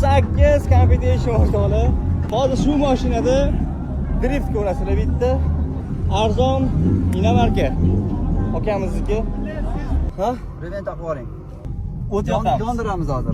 28 competition o'rtoqlar. Hozir shu mashinada drift ko'rasizlar bitta. Arzon inomarka. Akamizniki. Ha? Revent taqib oling. O't yoqamiz. Yondiramiz hozir.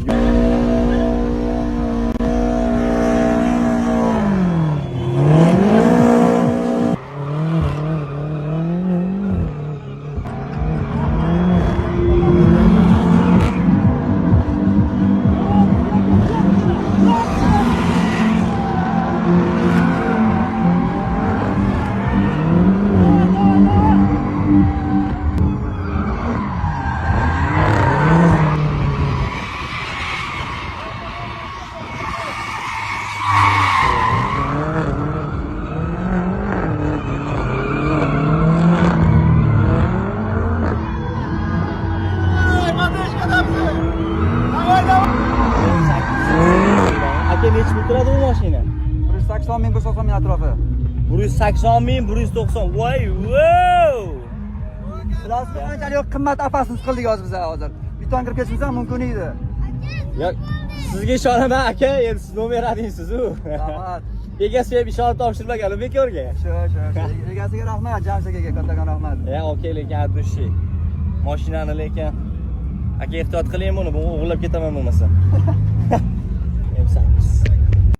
Aka nechta turadi bu mashina? 180 ming 190 ming atrofi. 180 ming 190. Voy, wow! Plastik qanchalik qimmat apasiz qildik hozir hozir. Biton kirib ketishimiz ham mumkin edi. Yo'q, sizga ishonaman aka, endi siz nomer adingsiz-ku. Rahmat. Egasiga ham ishonib topshirmagan bekorga. Shu. Egasiga rahmat, Jamshid akaga kattakon rahmat. Okey, lekin addushi. Mashinani lekin aka ehtiyot qiling buni, bu o'g'irlab ketaman bo'lmasa.